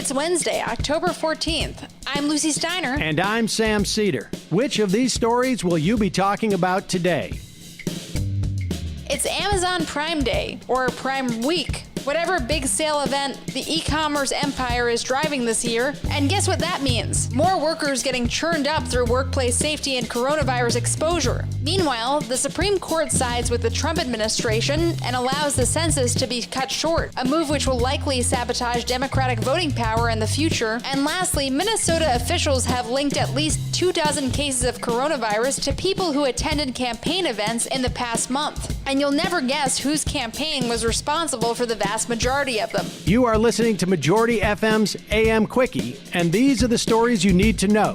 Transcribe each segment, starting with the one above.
It's Wednesday, October 14th. I'm Lucy Steiner. And I'm Sam Cedar. Which of these stories will you be talking about today? It's Amazon Prime Day, or Prime Week. Whatever big sale event the e-commerce empire is driving this year. And guess what that means? More workers getting churned up through workplace safety and coronavirus exposure. Meanwhile, the Supreme Court sides with the Trump administration and allows the census to be cut short, a move which will likely sabotage Democratic voting power in the future. And lastly, Minnesota officials have linked at least 24 cases of coronavirus to people who attended campaign events in the past month. And you'll never guess whose campaign was responsible for the vast majority of them. You are listening to Majority FM's AM Quickie, and these are the stories you need to know.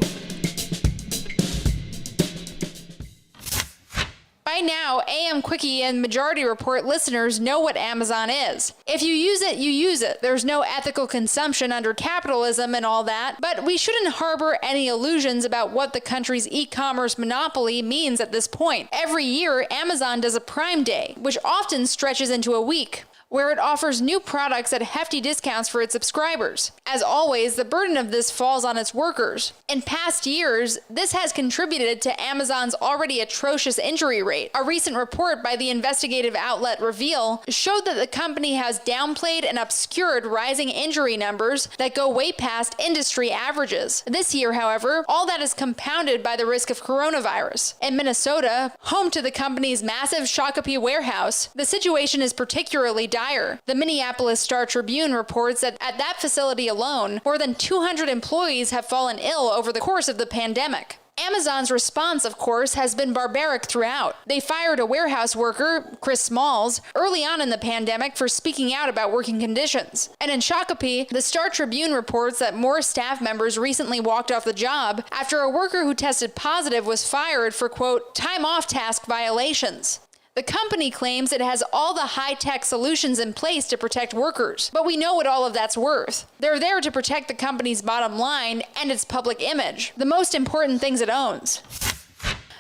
By now, AM Quickie and Majority Report listeners know what Amazon is. If you use it, you use it. There's no ethical consumption under capitalism and all that, but we shouldn't harbor any illusions about what the country's e-commerce monopoly means at this point. Every year, Amazon does a Prime Day, which often stretches into a week, where it offers new products at hefty discounts for its subscribers. As always, the burden of this falls on its workers. In past years, this has contributed to Amazon's already atrocious injury rate. A recent report by the investigative outlet Reveal showed that the company has downplayed and obscured rising injury numbers that go way past industry averages. This year, however, all that is compounded by the risk of coronavirus. In Minnesota, home to the company's massive Shakopee warehouse, the situation is particularly dire. The Minneapolis Star-Tribune reports that at that facility alone, more than 200 employees have fallen ill over the course of the pandemic. Amazon's response, of course, has been barbaric throughout. They fired a warehouse worker, Chris Smalls, early on in the pandemic for speaking out about working conditions. And in Shakopee, the Star-Tribune reports that more staff members recently walked off the job after a worker who tested positive was fired for, quote, time-off task violations. The company claims it has all the high-tech solutions in place to protect workers, but we know what all of that's worth. They're there to protect the company's bottom line and its public image, the most important things it owns.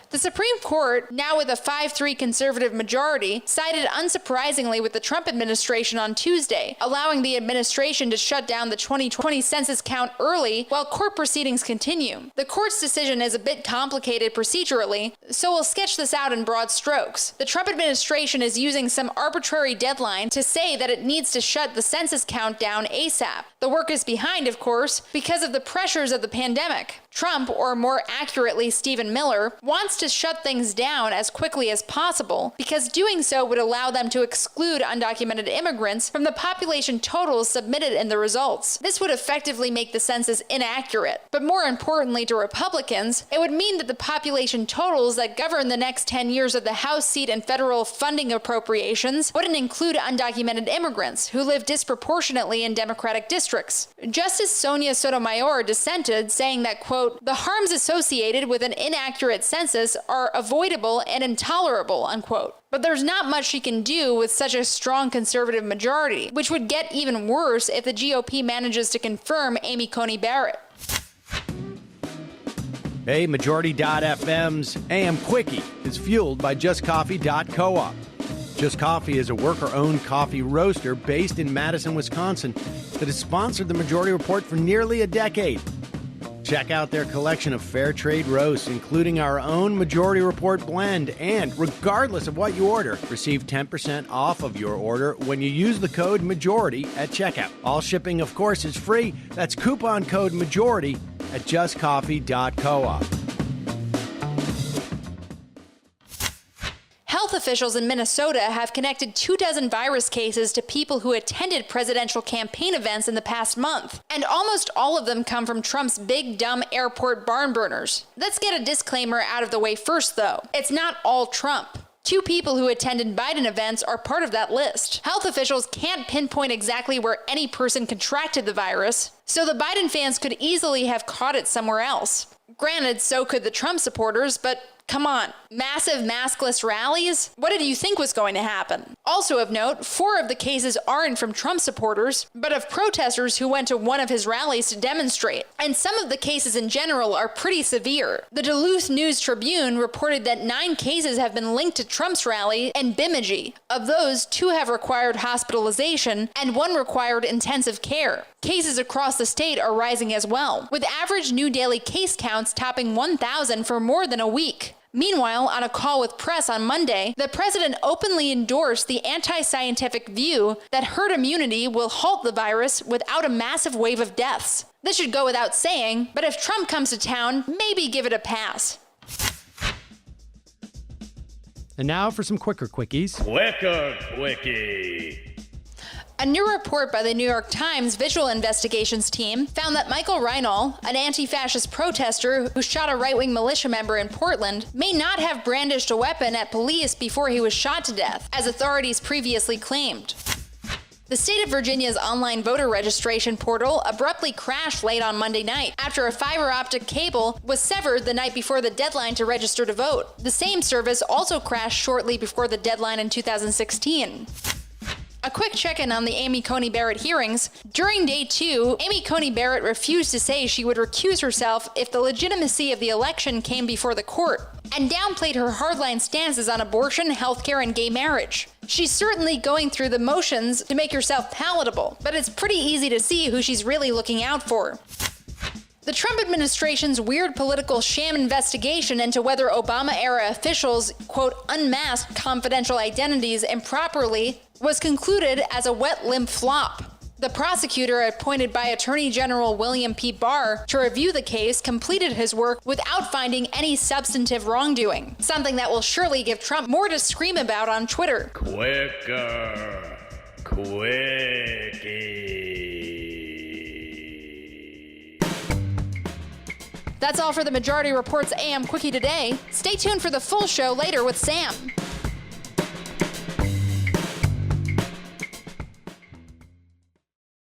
The Supreme Court, now with a 5-3 conservative majority, sided unsurprisingly with the Trump administration on Tuesday, allowing the administration to shut down the 2020 census count early while court proceedings continue. The court's decision is a bit complicated procedurally, so we'll sketch this out in broad strokes. The Trump administration is using some arbitrary deadline to say that it needs to shut the census count down ASAP. The work is behind, of course, because of the pressures of the pandemic. Trump, or more accurately Stephen Miller, wants to shut things down as quickly as possible because doing so would allow them to exclude undocumented immigrants from the population totals submitted in the results. This would effectively make the census inaccurate. But more importantly to Republicans, it would mean that the population totals that govern the next 10 years of the House seat and federal funding appropriations wouldn't include undocumented immigrants who live disproportionately in Democratic districts. Justice Sonia Sotomayor dissented, saying that, quote, the harms associated with an inaccurate census are avoidable and intolerable, unquote. But there's not much she can do with such a strong conservative majority, which would get even worse if the GOP manages to confirm Amy Coney Barrett. Hey, Majority.fm's AM Quickie is fueled by JustCoffee.coop. Just Coffee is a worker-owned coffee roaster based in Madison, Wisconsin that has sponsored the Majority Report for nearly a decade. Check out their collection of fair trade roasts, including our own Majority Report blend. And regardless of what you order, receive 10% off of your order when you use the code MAJORITY at checkout. All shipping, of course, is free. That's coupon code MAJORITY at justcoffee.coop. Health officials in Minnesota have connected 24 virus cases to people who attended presidential campaign events in the past month. And almost all of them come from Trump's big, dumb airport barn burners. Let's get a disclaimer out of the way first, though. It's not all Trump. 2 people who attended Biden events are part of that list. Health officials can't pinpoint exactly where any person contracted the virus, so the Biden fans could easily have caught it somewhere else. Granted, so could the Trump supporters, but Come on, massive maskless rallies? What did you think was going to happen? Also of note, 4 of the cases aren't from Trump supporters, but of protesters who went to one of his rallies to demonstrate. And some of the cases in general are pretty severe. The Duluth News-Tribune reported that 9 cases have been linked to Trump's rally in Bemidji. Of those, 2 have required hospitalization and 1 required intensive care. Cases across the state are rising as well, with average new daily case counts topping 1,000 for more than a week. Meanwhile, on a call with press on Monday, the president openly endorsed the anti-scientific view that herd immunity will halt the virus without a massive wave of deaths. This should go without saying, but if Trump comes to town, maybe give it a pass. And now for some quicker quickies. Quicker Quickie. A new report by the New York Times visual investigations team found that Michael Reinl, an anti-fascist protester who shot a right-wing militia member in Portland, may not have brandished a weapon at police before he was shot to death, as authorities previously claimed. The state of Virginia's online voter registration portal abruptly crashed late on Monday night after a fiber optic cable was severed the night before the deadline to register to vote. The same service also crashed shortly before the deadline in 2016. A quick check-in on the Amy Coney Barrett hearings. During day 2, Amy Coney Barrett refused to say she would recuse herself if the legitimacy of the election came before the court, and downplayed her hardline stances on abortion, healthcare, and gay marriage. She's certainly going through the motions to make herself palatable, but it's pretty easy to see who she's really looking out for. The Trump administration's weird political sham investigation into whether Obama-era officials, quote, unmasked confidential identities improperly was concluded as a wet limp flop. The prosecutor appointed by Attorney General William P. Barr to review the case completed his work without finding any substantive wrongdoing, something that will surely give Trump more to scream about on Twitter. Quicker Quickie. That's all for the Majority Report's AM Quickie today. Stay tuned for the full show later with Sam.